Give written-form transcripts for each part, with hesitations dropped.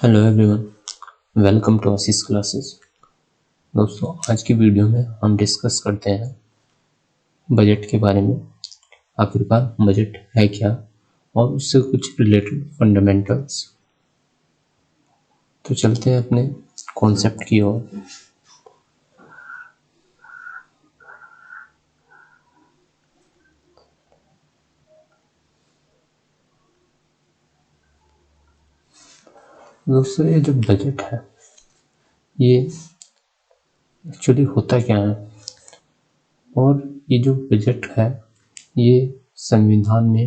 Hello everyone, welcome to Ashish classes. दोस्तों, आज की वीडियो में हम डिस्कस करते हैं बजट के बारे में। आखिरकार बजट है क्या और उससे कुछ रिलेटेड फंडामेंटल्स। तो चलते हैं अपने कॉन्सेप्ट की ओर। दोस्तों, ये जो बजट है ये एक्चुअली होता क्या है, और ये जो बजट है ये संविधान में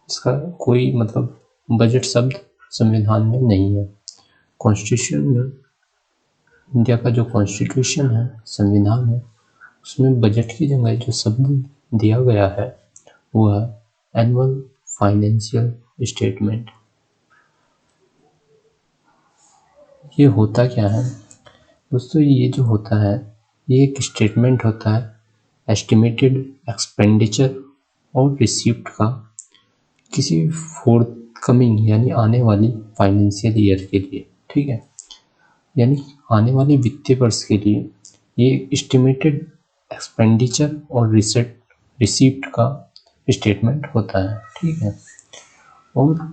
इसका कोई बजट शब्द संविधान में नहीं है। कॉन्स्टिट्यूशन में, इंडिया का जो कॉन्स्टिट्यूशन है, संविधान है, उसमें बजट की जगह जो शब्द दिया गया है वो है एनुअल फाइनेंशियल स्टेटमेंट। ये होता क्या है दोस्तों? ये जो होता है ये एक स्टेटमेंट होता है एस्टिमेटेड एक्सपेंडिचर और रिसीप्ट का किसी फोर्थकमिंग यानी आने वाली फाइनेंशियल ईयर के लिए। ठीक है, यानी आने वाले वित्तीय वर्ष के लिए ये एस्टिमेटेड एक्सपेंडिचर और रिसीप्ट का स्टेटमेंट होता है। ठीक है, और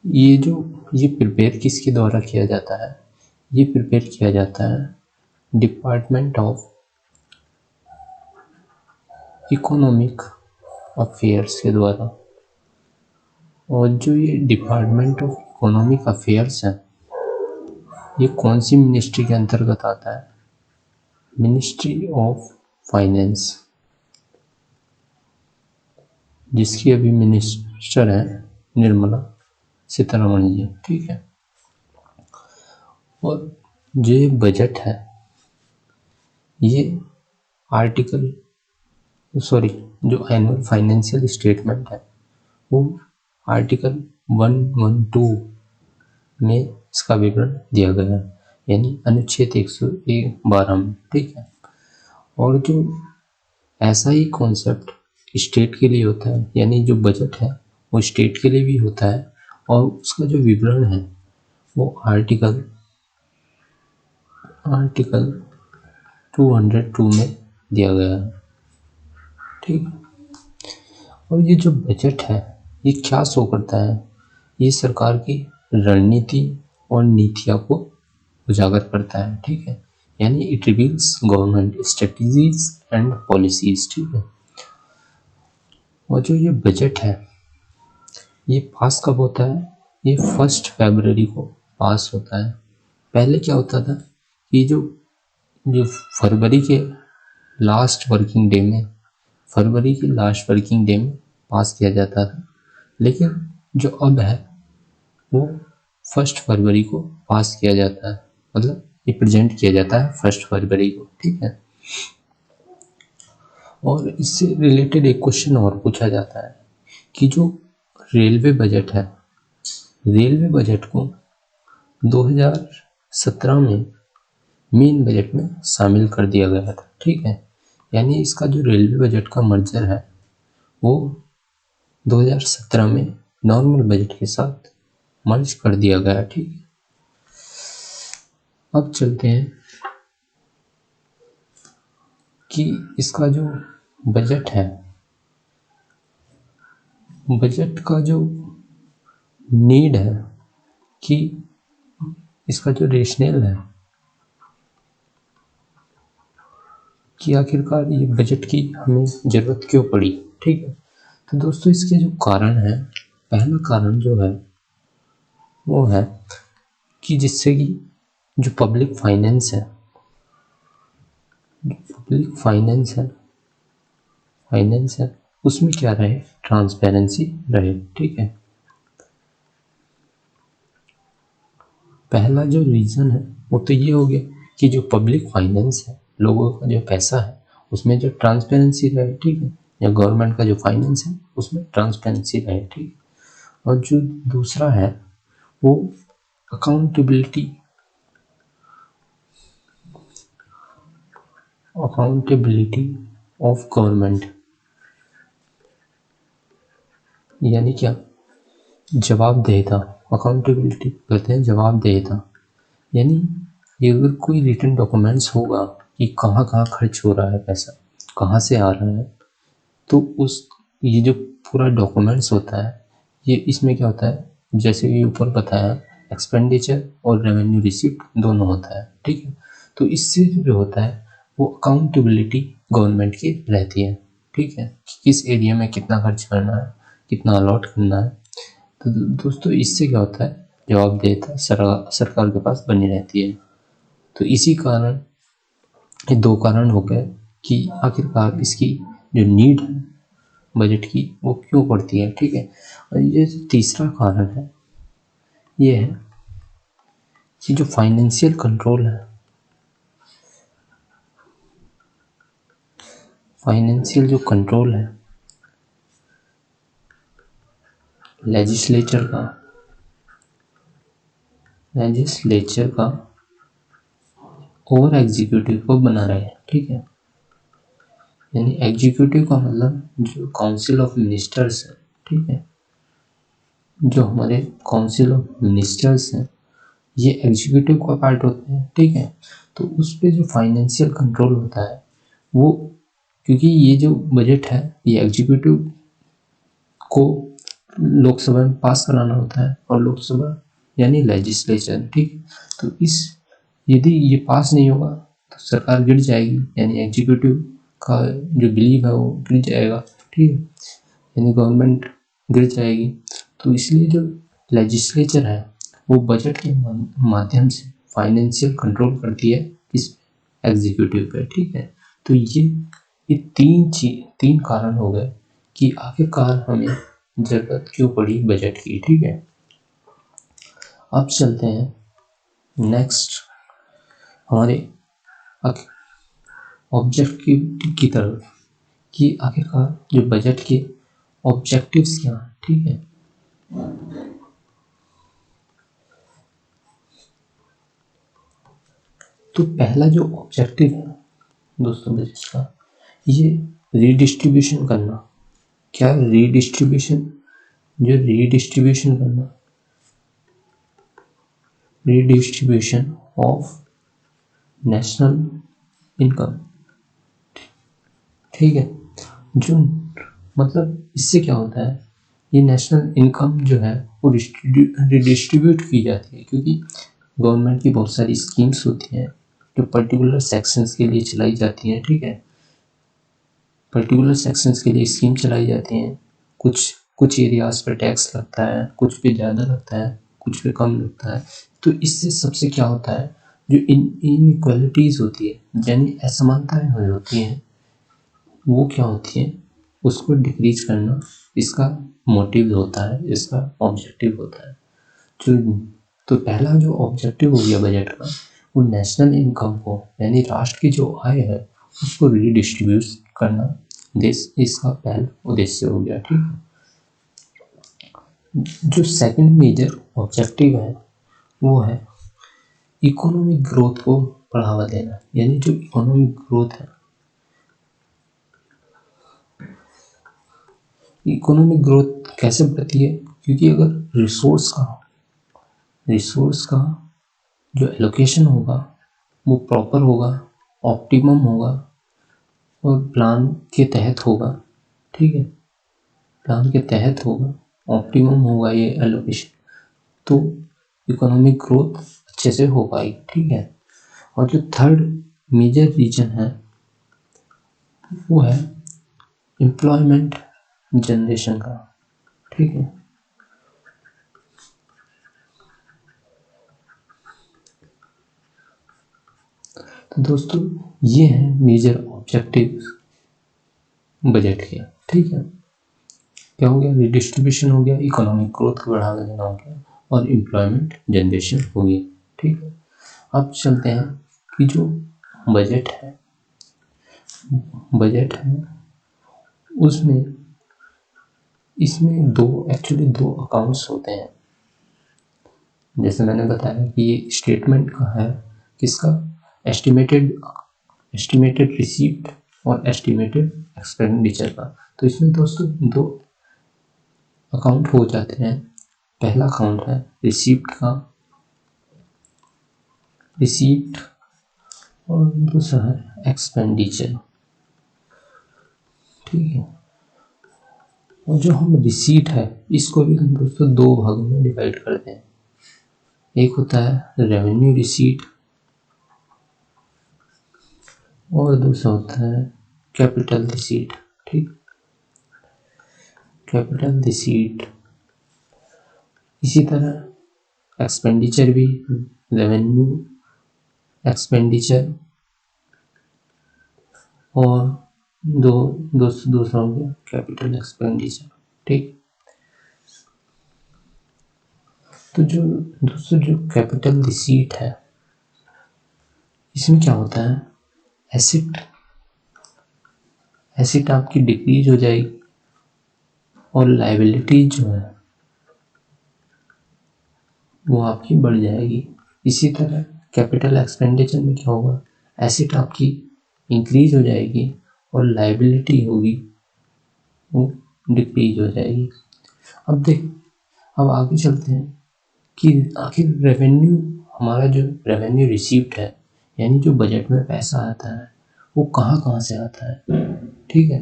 ये प्रिपेयर किसके द्वारा किया जाता है? ये प्रिपेयर किया जाता है डिपार्टमेंट ऑफ इकोनॉमिक अफेयर्स के द्वारा। और जो ये डिपार्टमेंट ऑफ इकोनॉमिक अफेयर्स है ये कौन सी मिनिस्ट्री के अंतर्गत आता है? मिनिस्ट्री ऑफ फाइनेंस, जिसकी अभी मिनिस्टर है निर्मला सीतारमण जी। ठीक है, और जो ये बजट है ये जो एनुअल फाइनेंशियल स्टेटमेंट है वो आर्टिकल 112 में इसका विवरण दिया गया है, यानी अनुच्छेद 112 में। ठीक है, और जो ऐसा ही कॉन्सेप्ट स्टेट के लिए होता है, यानी जो बजट है वो स्टेट के लिए भी होता है, और उसका जो विवरण है वो आर्टिकल 202 में दिया गया है। ठीक, और ये जो बजट है ये क्या शो करता है? ये सरकार की रणनीति और नीतियों को उजागर करता है। ठीक है, यानी it reveals government strategies and policies. ठीक है, और जो ये बजट है ये पास कब होता है? ये 1 फरवरी को पास होता है। पहले क्या होता था कि जो फरवरी के लास्ट वर्किंग डे में पास किया जाता था, लेकिन जो अब है वो 1 फरवरी को पास किया जाता है, मतलब रिप्रेजेंट किया जाता है 1 फरवरी को। ठीक है, और इससे रिलेटेड एक क्वेश्चन और पूछा जाता है कि जो रेलवे बजट है, रेलवे बजट को 2017 में मेन बजट में शामिल कर दिया गया था। ठीक है, यानी इसका जो रेलवे बजट का मर्जर है वो 2017 में नॉर्मल बजट के साथ मर्ज कर दिया गया। ठीक है, अब चलते हैं कि इसका जो बजट है, बजट का जो नीड है कि इसका जो रेशनल है कि आखिरकार ये बजट की हमें ज़रूरत क्यों पड़ी। ठीक है, तो दोस्तों इसके जो कारण है, पहला कारण जो है वो है कि जिससे कि जो पब्लिक फाइनेंस है उसमें क्या रहे? ट्रांसपेरेंसी रहे। ठीक है, पहला जो रीज़न है वो तो ये हो गया कि जो पब्लिक फाइनेंस है, लोगों का जो पैसा है उसमें जो ट्रांसपेरेंसी रहे। ठीक है, या गवर्नमेंट का जो फाइनेंस है उसमें ट्रांसपेरेंसी रहे। ठीक, और जो दूसरा है वो अकाउंटेबिलिटी ऑफ गवर्नमेंट। यानी क्या? जवाबदेहिता, अकाउंटेबिलिटी कहते हैं जवाबदेहिता, यानी ये अगर कोई रिटन डॉक्यूमेंट्स होगा कि कहाँ कहाँ खर्च हो रहा है पैसा, कहाँ से आ रहा है, तो उस ये जो पूरा डॉक्यूमेंट्स होता है ये इसमें क्या होता है, जैसे कि ऊपर बताया एक्सपेंडिचर और रेवेन्यू रिसिप्ट दोनों होता है, ठीक है। तो इससे जो होता है वो अकाउंटेबिलिटी गवर्नमेंट की रहती है, ठीक है, किस एरिया में कितना खर्च करना है, कितना अलॉट करना है। तो दोस्तों इससे क्या होता है, जवाबदेहिता सरकार के पास बनी रहती है। तो इसी कारण ये दो कारण हो गए कि आखिरकार इसकी जो नीड है बजट की वो क्यों पड़ती है, ठीक है। और ये जो तीसरा कारण है ये है कि जो फाइनेंशियल कंट्रोल है, फाइनेंशियल जो कंट्रोल है लेजिस्लेचर का ओवर एग्जीक्यूटिव को बना रहे हैं, ठीक है। यानी एग्जीक्यूटिव का मतलब जो काउंसिल ऑफ मिनिस्टर्स है, ठीक है, जो हमारे काउंसिल ऑफ मिनिस्टर्स हैं ये एग्जीक्यूटिव का पार्ट होते हैं, ठीक है। तो उस पे जो फाइनेंशियल कंट्रोल होता है वो, क्योंकि ये जो बजट है ये एग्जीक्यूटिव को लोकसभा में पास कराना होता है, और लोकसभा यानी लेजिस्लेचर, ठीक। तो इस यदि ये पास नहीं होगा तो सरकार गिर जाएगी, यानी एग्जीक्यूटिव का जो बिलीव है वो गिर जाएगा, ठीक है, यानी गवर्नमेंट गिर जाएगी। तो इसलिए जो लेजिस्लेचर है वो बजट के माध्यम से फाइनेंशियल कंट्रोल करती है इस एग्जीक्यूटिव पे, ठीक है। तो ये तीन कारण हो गए कि आखिरकार हमें जरूरत क्यों पड़ी बजट की, ठीक है। अब चलते हैं नेक्स्ट हमारे ऑब्जेक्टिव की तरफ कि आखिरकार जो बजट के ऑब्जेक्टिव्स क्या हैं, ठीक है। तो पहला जो ऑब्जेक्टिव है दोस्तों बजट का, ये रीडिस्ट्रीब्यूशन करना। क्या रीडिस्ट्रीब्यूशन, जो रीडिस्ट्रीब्यूशन करना, रीडिस्ट्रीब्यूशन ऑफ नेशनल इनकम, ठीक है। जो मतलब इससे क्या होता है, ये नेशनल इनकम जो है वो रिडिस्ट्रीब्यूट की जाती है, क्योंकि गवर्नमेंट की बहुत सारी स्कीम्स होती हैं जो पर्टिकुलर सेक्शंस के लिए चलाई जाती हैं, ठीक है। पर्टिकुलर सेक्शंस के लिए स्कीम चलाई जाती हैं, कुछ एरियाज पर टैक्स लगता है, कुछ पे ज़्यादा लगता है, कुछ पे कम लगता है। तो इससे सबसे क्या होता है, जो इनइक्वालिटीज़ होती है यानी असमानताएं हुई होती हैं वो क्या होती है, उसको डिक्रीज करना इसका मोटिव होता है, इसका ऑब्जेक्टिव होता है। जो तो पहला जो ऑब्जेक्टिव हो गया बजट का, वो नेशनल इनकम को यानी राष्ट्र की जो आय है उसको रीडिस्ट्रीब्यूट करना, देश इसका पहला उद्देश्य हो गया, ठीक है। जो सेकंड मेजर ऑब्जेक्टिव है वो है इकोनॉमिक ग्रोथ को बढ़ावा देना, यानी जो इकोनॉमिक ग्रोथ है, इकोनॉमिक ग्रोथ कैसे बढ़ती है, क्योंकि अगर रिसोर्स का जो एलोकेशन होगा वो प्रॉपर होगा, ऑप्टिमम होगा और प्लान के तहत होगा, ठीक है, प्लान के तहत होगा, ऑप्टिमम होगा ये एलोकेशन, तो इकोनॉमिक ग्रोथ अच्छे से हो पाएगी, ठीक है। और जो थर्ड मेजर रीजन है वो है एम्प्लॉयमेंट जनरेशन का, ठीक है। तो दोस्तों ये हैं मेजर ऑब्जेक्टिव बजट के, ठीक है। क्या हो गया, रिडिस्ट्रीब्यूशन हो गया, इकोनॉमिक ग्रोथ को बढ़ावा देना हो गया और एम्प्लॉयमेंट जनरेशन हो गई, ठीक है। अब चलते हैं कि जो बजट है उसमें इसमें दो अकाउंट्स होते हैं। जैसे मैंने बताया कि ये स्टेटमेंट का है किसका, एस्टिमेटेड रिसीप्ट और एस्टिमेटेड एक्सपेंडिचर का। तो इसमें दोस्तों दो अकाउंट हो जाते हैं, पहला अकाउंट है रिसीप्ट का, रिसीप्ट, और दूसरा है एक्सपेंडिचर। ठीक है, और जो हम रिसीट है इसको भी हम दोस्तों दो भागों में डिवाइड करते हैं। एक होता है रेवेन्यू रिसीट और दूसरा होता है कैपिटल रिसीट। ठीक, कैपिटल रिसीट। इसी तरह एक्सपेंडिचर भी रेवेन्यू एक्सपेंडिचर और दूसरा हो गया कैपिटल एक्सपेंडिचर। ठीक, तो जो दोस्तों जो कैपिटल रिसीट है इसमें क्या होता है, एसेट आपकी डिक्रीज हो जाएगी और लायबिलिटी जो है वो आपकी बढ़ जाएगी। इसी तरह कैपिटल एक्सपेंडिचर में क्या होगा, एसेट आपकी इंक्रीज हो जाएगी और लायबिलिटी होगी वो डिक्रीज हो जाएगी। अब आगे चलते हैं कि आखिर रेवेन्यू, हमारा जो रेवेन्यू रिसीप्ट है यानी जो बजट में पैसा आता है वो कहाँ से आता है। ठीक है,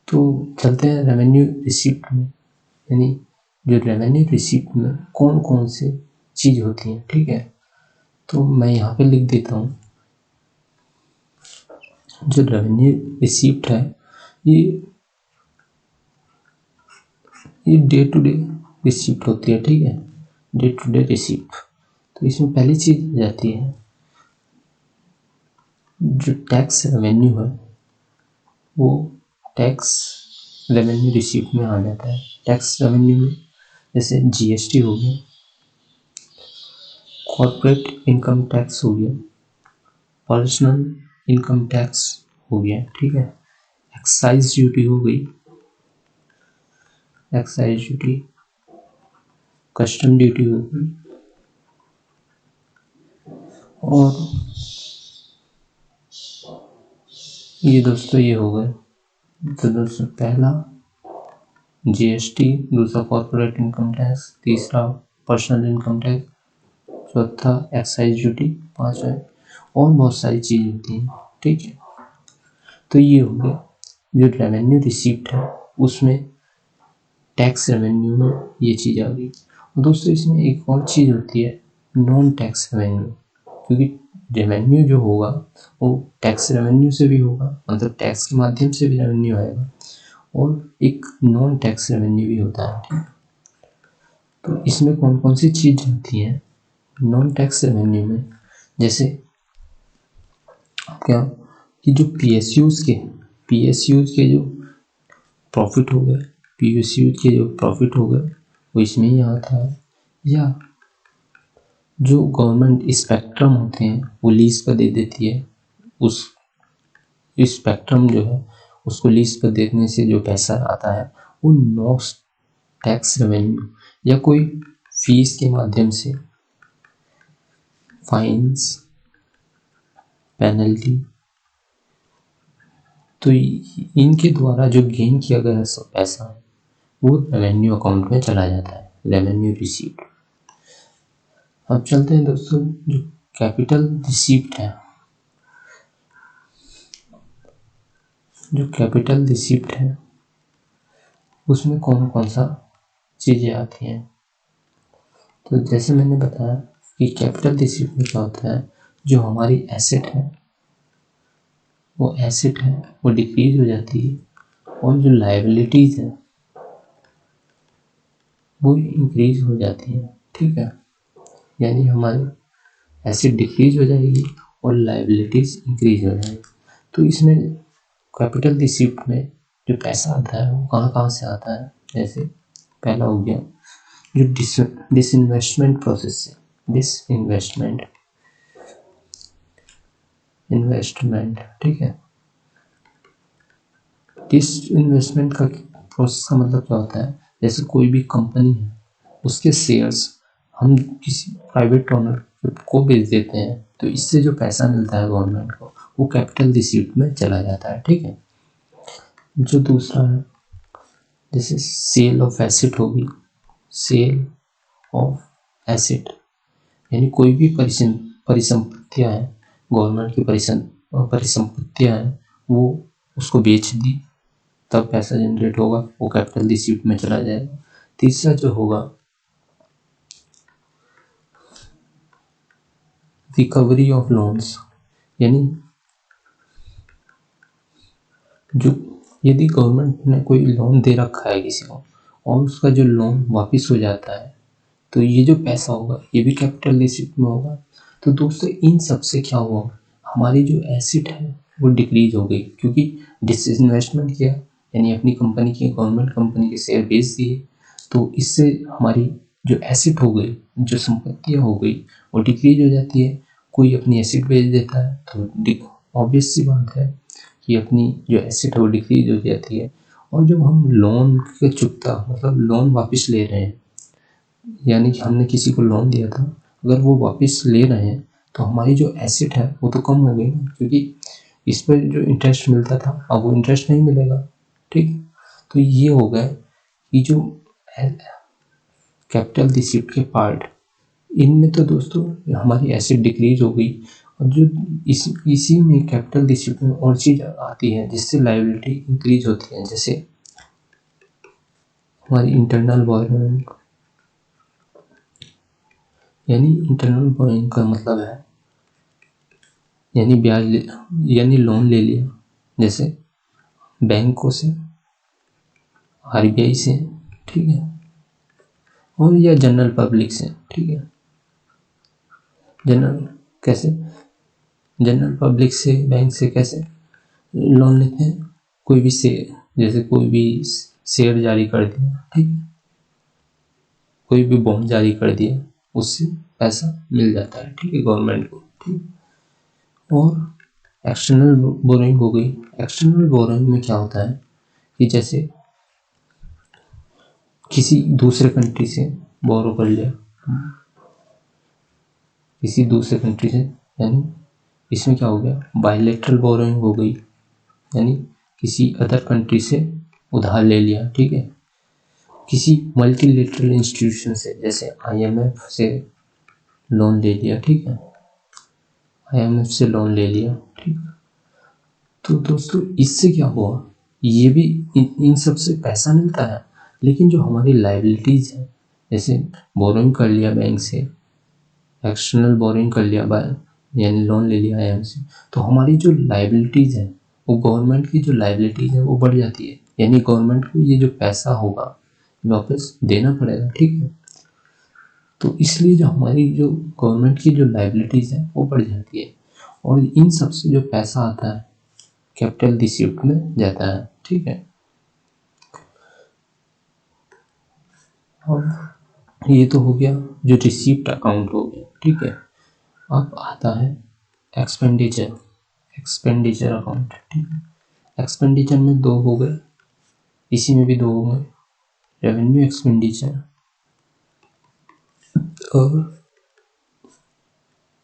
तो चलते हैं रेवेन्यू रिसीप्ट में, यानी जो रेवेन्यू रिसीप्ट में कौन कौन से चीज़ होती हैं। ठीक है, तो मैं यहाँ पे लिख देता हूँ, जो रेवेन्यू रिसीप्ट है ये डे टू डे रिसीप्ट होती है। ठीक है, डे टू डे रिसीप्ट। तो इसमें पहली चीज जाती है जो टैक्स रेवेन्यू है, वो टैक्स रेवेन्यू रिसीप्ट में आ जाता है। टैक्स रेवेन्यू में जैसे जीएसटी हो गया, कॉर्पोरेट इनकम टैक्स हो गया, पर्सनल इनकम टैक्स हो गया। ठीक है, एक्साइज ड्यूटी हो गई, एक्साइज ड्यूटी, कस्टम ड्यूटी हो गई, और ये दोस्तों ये हो गए। तो दोस्तों पहला जीएसटी, दूसरा कॉर्पोरेट इनकम टैक्स, तीसरा पर्सनल इनकम टैक्स, चौथा एक्साइज ड्यूटी, पांचवा और बहुत सारी चीज़ होती हैं। ठीक है, तो ये हो गया जो रेवेन्यू रिसीप्ट है उसमें टैक्स रेवेन्यू में ये चीज़ आ गई। और दोस्तों इसमें एक और चीज़ होती है नॉन टैक्स रेवेन्यू, क्योंकि रेवेन्यू जो होगा वो टैक्स रेवेन्यू से भी होगा, मतलब टैक्स के माध्यम से भी रेवेन्यू आएगा, और एक नॉन टैक्स रेवेन्यू भी होता है। ठीक, तो इसमें कौन कौन सी चीज़ होती हैं नॉन टैक्स रेवेन्यू में, जैसे क्या कि जो पीएसयूज के जो प्रॉफिट हो गए, पीएसयूज के जो प्रॉफिट हो गए वो इसमें ही आता है, या जो गवर्नमेंट स्पेक्ट्रम होते हैं वो लीज पर दे देती है, उस स्पेक्ट्रम जो है उसको लीज पर देने से जो पैसा आता है वो नो टैक्स रेवेन्यू या कोई फीस के माध्यम से, फाइन्स, पेनल्टी, तो इनके द्वारा जो गेन किया गया पैसा है वो रेवेन्यू अकाउंट में चला जाता है, रेवेन्यू रिसीप्ट। अब चलते हैं दोस्तों जो कैपिटल रिसीप्ट है, जो कैपिटल रिसीप्ट है उसमें कौन कौन सा चीज़ें आती हैं। तो जैसे मैंने बताया कि कैपिटल रिसीप्ट में क्या होता है, जो हमारी एसेट है वो डिक्रीज हो जाती है, और जो लायबिलिटीज है वो इंक्रीज हो जाती है। ठीक है, यानी हमारी एसेट डिक्रीज हो जाएगी और लायबिलिटीज इंक्रीज हो जाएगी। तो इसमें कैपिटल रिसीप्ट में जो पैसा आता है वो कहाँ से आता है, जैसे पहला हो गया जो डिसइन्वेस्टमेंट प्रोसेस से, इन्वेस्टमेंट। ठीक है, डिसइन्वेस्टमेंट का प्रोसेस का मतलब क्या होता है, जैसे कोई भी कंपनी है उसके शेयर्स हम किसी प्राइवेट ओनर को बेच देते हैं, तो इससे जो पैसा मिलता है गवर्नमेंट को वो कैपिटल रिसीप्ट में चला जाता है। ठीक है, जो दूसरा है जैसे सेल ऑफ एसेट होगी, सेल ऑफ एसेट यानी कोई भी परिसंपत्तियां हैं, गवर्नमेंट की परिसंपत्तियां हैं, वो उसको बेच दी तब पैसा जनरेट होगा, वो कैपिटल रिसीप्ट में चला जाएगा। तीसरा जो होगा रिकवरी ऑफ लोन्स, यानी जो यदि गवर्नमेंट ने कोई लोन दे रखा है किसी को और उसका जो लोन वापस हो जाता है तो ये जो पैसा होगा ये भी कैपिटल रिसीप्ट में होगा। तो दोस्तों इन सब से क्या हुआ, हमारी जो एसेट है वो डिक्रीज हो गई, क्योंकि डिसइन्वेस्टमेंट किया यानी अपनी कंपनी की, गवर्नमेंट कंपनी के शेयर बेच दिए, तो इससे हमारी जो एसेट हो गई, जो संपत्तियाँ हो गई वो डिक्रीज हो जाती है। कोई अपनी एसेट बेच देता है तो ऑब्वियस सी बात है कि अपनी जो एसेट है वो डिक्रीज हो जाती है। और जब हम लोन के चुकता मतलब लोन वापस ले रहे हैं, यानी कि हमने किसी को लोन दिया था, अगर वो वापस ले रहे हैं तो हमारी जो एसेट है वो तो कम हो गई ना, क्योंकि इस पर जो इंटरेस्ट मिलता था अब वो इंटरेस्ट नहीं मिलेगा। ठीक, तो ये हो गया कि जो कैपिटल रिसीप्ट के पार्ट, इनमें तो दोस्तों हमारी एसेट डिक्रीज हो गई, और जो इसी में कैपिटल रिसीप्ट में और चीज़ आती है जिससे लायबिलिटी इंक्रीज होती है, जैसे हमारी इंटरनल बोरोइंग, यानी इंटरनल बोरोइंग का मतलब है यानी यानी लोन ले लिया, जैसे बैंकों से, आरबीआई से, ठीक है, और या जनरल पब्लिक से, ठीक है। जनरल पब्लिक से, बैंक से कैसे लोन लेते हैं, कोई भी शेयर, जैसे कोई भी शेयर जारी कर दिया, ठीक है, कोई भी बॉन्ड जारी कर दिया, उससे पैसा मिल जाता है, ठीक है, गवर्नमेंट को, ठीक। और एक्सटर्नल बोरोइंग हो गई। एक्सटर्नल बोरोइंग में क्या होता है कि जैसे किसी दूसरे कंट्री से बोरो कर लिया, किसी दूसरे कंट्री से, यानी इसमें क्या हो गया, बायलैटरल बोरोइंग हो गई, यानी किसी अदर कंट्री से उधार ले लिया, ठीक है, किसी मल्टीलेटरल इंस्टीट्यूशन से, जैसे आईएमएफ से लोन ले लिया, ठीक है, आईएमएफ से लोन ले लिया, ठीक। तो दोस्तों इससे क्या हुआ, ये भी इन सब से पैसा मिलता है, लेकिन जो हमारी लायबिलिटीज है, जैसे बोरोइंग कर लिया बैंक से, एक्सटर्नल बोरोइंग कर लिया यानी लोन ले लिया आईएमएफ से, तो हमारी जो लायबिलिटीज है वो गवर्नमेंट की जो लायबिलिटीज है वो बढ़ जाती है, यानी गवर्नमेंट को ये जो पैसा होगा वापस देना पड़ेगा, ठीक है। तो इसलिए जो हमारी जो गवर्नमेंट की जो लायबिलिटीज है वो बढ़ जाती है, और इन सब से जो पैसा आता है कैपिटल रिसीप्ट में जाता है, ठीक है। और ये तो हो गया जो रिसीप्ट अकाउंट हो गया, ठीक है। अब आता है एक्सपेंडिचर अकाउंट, ठीक है। एक्सपेंडिचर में दो हो गए, इसी में भी दो हो गए, रेवेन्यू एक्सपेंडिचर और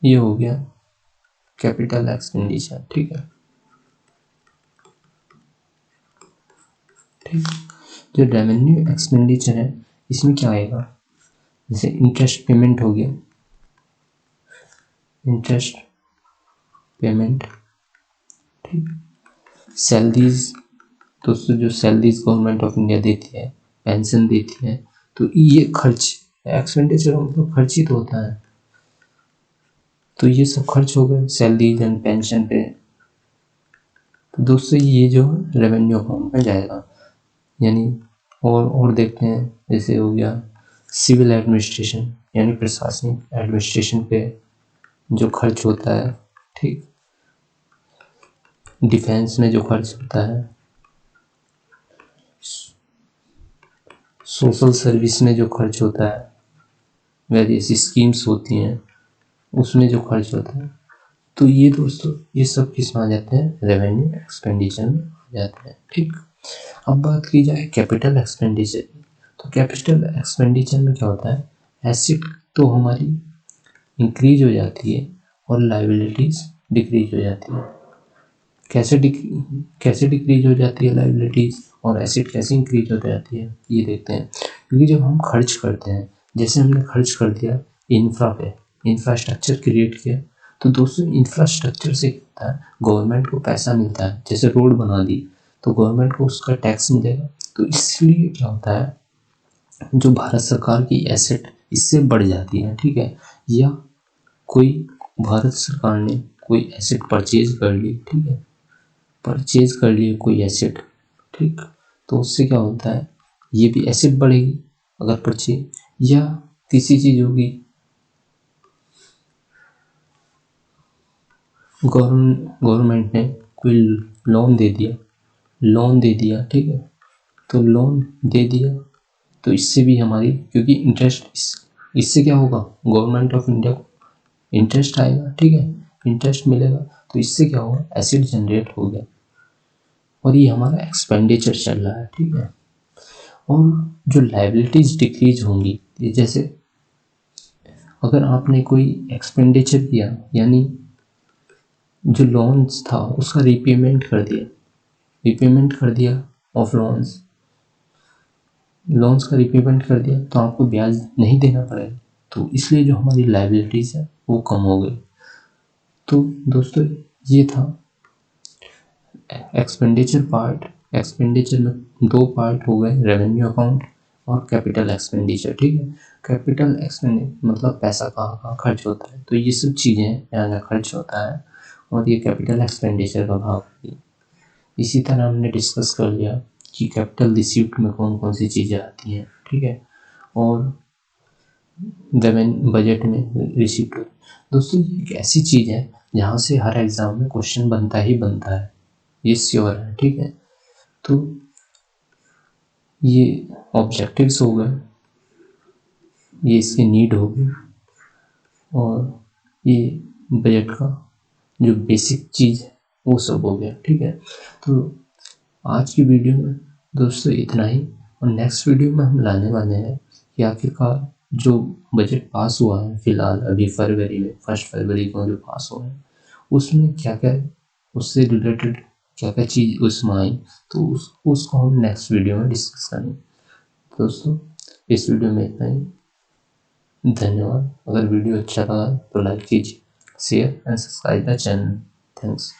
ये हो गया कैपिटल एक्सपेंडिचर, ठीक है, ठीक। जो रेवेन्यू एक्सपेंडिचर है इसमें क्या आएगा, जैसे इंटरेस्ट पेमेंट हो गया, इंटरेस्ट पेमेंट, ठीक। सैलरीज, दोस्तों जो सैलरीज गवर्नमेंट ऑफ इंडिया देती है, पेंशन देती है, तो ये खर्च, एक्सपेंडिचर मतलब खर्च ही तो होता है, तो ये सब खर्च हो गए सैलरीज एंड पेंशन पे। तो दोस्तों ये जो रेवेन्यू अकाउंट में जाएगा, यानी और देखते हैं, जैसे हो गया सिविल एडमिनिस्ट्रेशन, यानी प्रशासनिक एडमिनिस्ट्रेशन पे जो खर्च होता है, ठीक। डिफेंस में जो खर्च होता है, सोशल सर्विस में जो खर्च होता है, वेरियस स्कीम्स होती हैं उसमें जो खर्च होता है, तो ये दोस्तों ये सब किस में आ जाते हैं, रेवेन्यू एक्सपेंडिचर में आ जाते हैं, ठीक। अब बात की जाए कैपिटल एक्सपेंडिचर, तो कैपिटल एक्सपेंडिचर में क्या होता है, एसेट तो हमारी इंक्रीज हो जाती है और लायबिलिटीज डिक्रीज हो जाती है। कैसे डिक्रीज हो जाती है लाइबिलिटीज और एसेट कैसे इंक्रीज हो जाती है, ये देखते हैं। क्योंकि जब हम खर्च करते हैं, जैसे हमने खर्च कर दिया इंफ्रा पे, इंफ्रास्ट्रक्चर क्रिएट किया, तो दोस्तों इंफ्रास्ट्रक्चर से क्या होता है, गवर्नमेंट को पैसा मिलता है। जैसे रोड बना दी तो गवर्नमेंट को उसका टैक्स मिलेगा। तो इसलिए क्या होता है, जो भारत सरकार की एसेट इससे बढ़ जाती है, ठीक है। या कोई भारत सरकार ने कोई एसेट परचेज कर ली, ठीक है, परचेज कर लिए कोई एसेट, ठीक, तो उससे क्या होता है, ये भी एसेट बढ़ेगी अगर परचेज। या तीसरी चीज होगी, गवर्नमेंट ने कोई लोन दे दिया, ठीक है, तो लोन दे दिया तो इससे भी हमारी, क्योंकि इससे क्या होगा, गवर्नमेंट ऑफ इंडिया को इंटरेस्ट आएगा, ठीक है, इंटरेस्ट मिलेगा, तो इससे क्या होगा, एसिड जनरेट हो गया और ये हमारा एक्सपेंडिचर चल रहा है, ठीक है। और जो लाइबिलिटीज डिक्रीज होंगी, ये जैसे अगर आपने कोई एक्सपेंडिचर किया, यानी जो लोन्स था उसका रीपेमेंट कर दिया ऑफ लोन्स का रीपेमेंट कर दिया, तो आपको ब्याज नहीं देना पड़ेगा। तो इसलिए जो हमारी लाइबिलिटीज है वो कम हो गई। तो दोस्तों ये था एक्सपेंडिचर पार्ट। एक्सपेंडिचर में दो पार्ट हो गए, रेवेन्यू अकाउंट और कैपिटल एक्सपेंडिचर, ठीक है। कैपिटल एक्सपेंडिचर मतलब पैसा कहाँ कहाँ खर्च होता है, तो ये सब चीज़ें यहाँ खर्च होता है और ये कैपिटल एक्सपेंडिचर का भाग होती है। इसी तरह हमने डिस्कस कर लिया कि कैपिटल रिसीप्ट में कौन कौन सी चीज़ें आती हैं, ठीक है, और बजट में रिसीप्ट। दोस्तों ये एक ऐसी चीज़ है जहाँ से हर एग्ज़ाम में क्वेश्चन बनता ही बनता है, ये श्योर है, ठीक है। तो ये ऑब्जेक्टिव्स हो गए, ये इसकी नीड होगी, और ये बजट का जो बेसिक चीज़ है वो सब हो गया, ठीक है। तो आज की वीडियो में दोस्तों इतना ही, और नेक्स्ट वीडियो में हम लाने वाले हैं कि आखिरकार जो बजट पास हुआ है फिलहाल अभी फरवरी में, 1 फरवरी को जो पास हुआ है, उसमें क्या क्या, उससे रिलेटेड क्या क्या चीज़ उसमें आई, तो उसको हम नेक्स्ट वीडियो में डिस्कस करेंगे। दोस्तों इस वीडियो में इतना ही, धन्यवाद। अगर वीडियो अच्छा लगा तो लाइक कीजिए, share and subscribe the channel. Thanks.